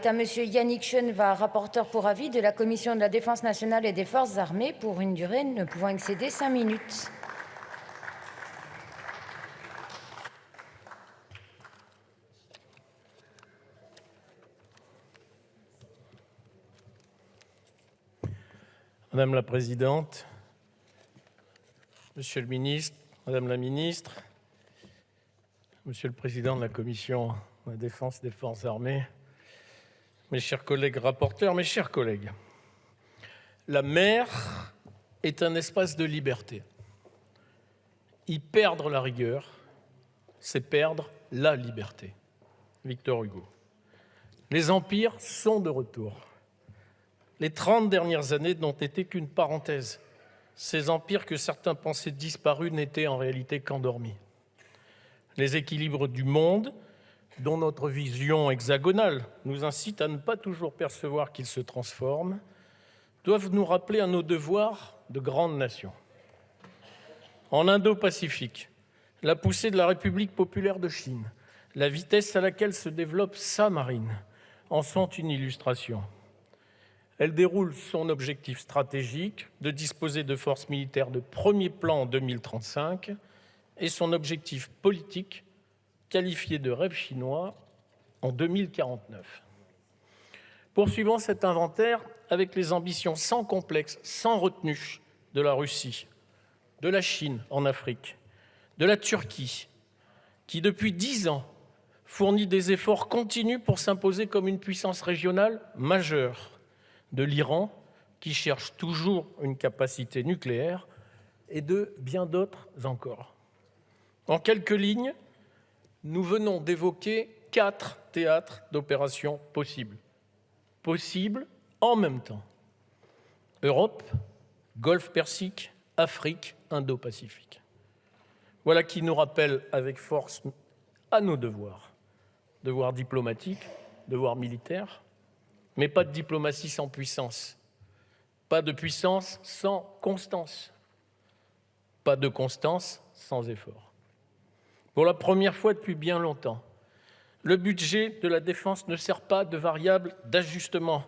À Monsieur Yannick Cheneva, rapporteur pour avis de la Commission de la Défense nationale et des Forces armées, pour une durée ne pouvant excéder 5 minutes. Madame la Présidente, Monsieur le Ministre, Madame la Ministre, Monsieur le Président de la Commission de la Défense des Forces armées, mes chers collègues rapporteurs, mes chers collègues, la mer est un espace de liberté. Y perdre la rigueur, c'est perdre la liberté. Victor Hugo. Les empires sont de retour. Les 30 dernières années n'ont été qu'une parenthèse. Ces empires que certains pensaient disparus n'étaient en réalité qu'endormis. Les équilibres du monde, dont notre vision hexagonale nous incite à ne pas toujours percevoir qu'ils se transforment, doivent nous rappeler à nos devoirs de grande nation. En Indo-Pacifique, la poussée de la République populaire de Chine, la vitesse à laquelle se développe sa marine, en sont une illustration. Elle déroule son objectif stratégique de disposer de forces militaires de premier plan en 2035 et son objectif politique qualifié de rêve chinois en 2049. Poursuivons cet inventaire avec les ambitions sans complexe, sans retenue de la Russie, de la Chine en Afrique, de la Turquie, qui depuis 10 ans fournit des efforts continus pour s'imposer comme une puissance régionale majeure, de l'Iran, qui cherche toujours une capacité nucléaire, et de bien d'autres encore. En quelques lignes, nous venons d'évoquer 4 théâtres d'opérations possibles. Possibles en même temps. Europe, Golfe Persique, Afrique, Indo-Pacifique. Voilà qui nous rappelle avec force à nos devoirs. Devoirs diplomatiques, devoirs militaires, mais pas de diplomatie sans puissance. Pas de puissance sans constance. Pas de constance sans effort. Pour la première fois depuis bien longtemps, le budget de la défense ne sert pas de variable d'ajustement.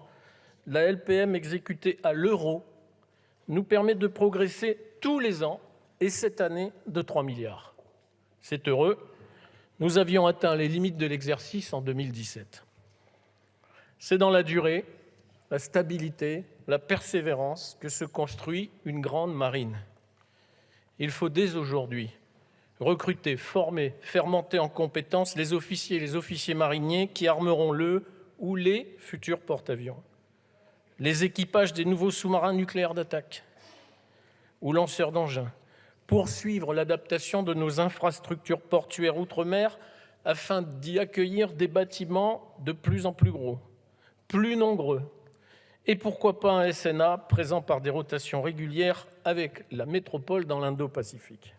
La LPM exécutée à l'euro nous permet de progresser tous les ans et cette année de 3 milliards. C'est heureux. Nous avions atteint les limites de l'exercice en 2017. C'est dans la durée, la stabilité, la persévérance que se construit une grande marine. Il faut dès aujourd'hui recruter, former, faire monter en compétences les officiers et les officiers mariniers qui armeront le ou les futurs porte-avions, les équipages des nouveaux sous-marins nucléaires d'attaque ou lanceurs d'engins, poursuivre l'adaptation de nos infrastructures portuaires outre-mer afin d'y accueillir des bâtiments de plus en plus gros, plus nombreux, et pourquoi pas un SNA présent par des rotations régulières avec la métropole dans l'Indo-Pacifique.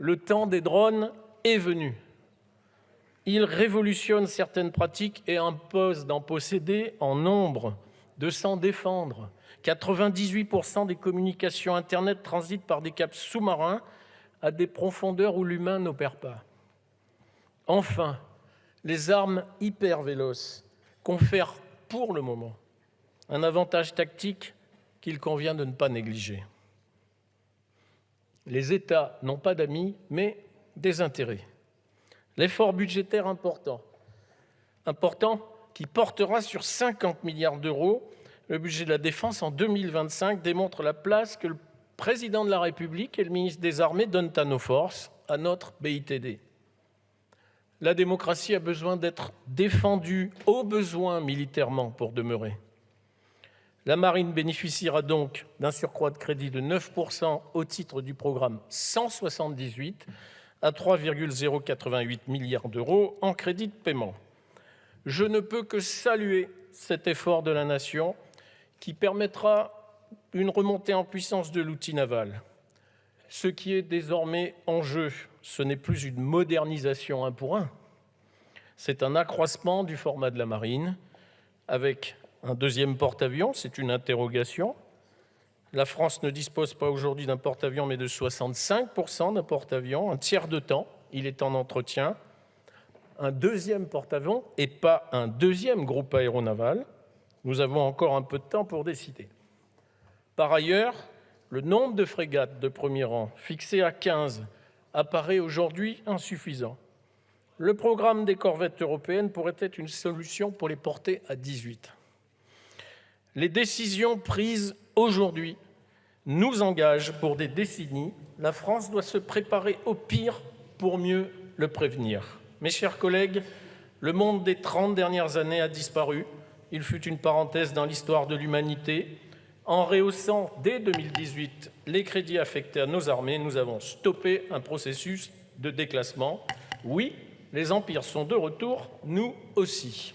Le temps des drones est venu. Il révolutionne certaines pratiques et impose d'en posséder en nombre, de s'en défendre. 98% des communications Internet transitent par des câbles sous-marins à des profondeurs où l'humain n'opère pas. Enfin, les armes hyper véloces confèrent pour le moment un avantage tactique qu'il convient de ne pas négliger. Les États n'ont pas d'amis, mais des intérêts. L'effort budgétaire important qui portera sur 50 milliards d'euros le budget de la Défense en 2025 démontre la place que le Président de la République et le ministre des Armées donnent à nos forces, à notre BITD. La démocratie a besoin d'être défendue au besoin militairement pour demeurer. La marine bénéficiera donc d'un surcroît de crédit de 9% au titre du programme 178 à 3,088 milliards d'euros en crédit de paiement. Je ne peux que saluer cet effort de la nation qui permettra une remontée en puissance de l'outil naval. Ce qui est désormais en jeu, ce n'est plus une modernisation 1 pour 1, c'est un accroissement du format de la marine avec un deuxième porte-avions, c'est une interrogation. La France ne dispose pas aujourd'hui d'un porte-avions, mais de 65% d'un porte-avions, un tiers de temps, il est en entretien. un deuxième porte-avions et pas un deuxième groupe aéronaval. Nous avons encore un peu de temps pour décider. Par ailleurs, le nombre de frégates de premier rang, fixé à 15, apparaît aujourd'hui insuffisant. Le programme des corvettes européennes pourrait être une solution pour les porter à 18. Les décisions prises aujourd'hui nous engagent pour des décennies. La France doit se préparer au pire pour mieux le prévenir. Mes chers collègues, le monde des 30 dernières années a disparu. Il fut une parenthèse dans l'histoire de l'humanité. En rehaussant dès 2018 les crédits affectés à nos armées, nous avons stoppé un processus de déclassement. Oui, les empires sont de retour, nous aussi.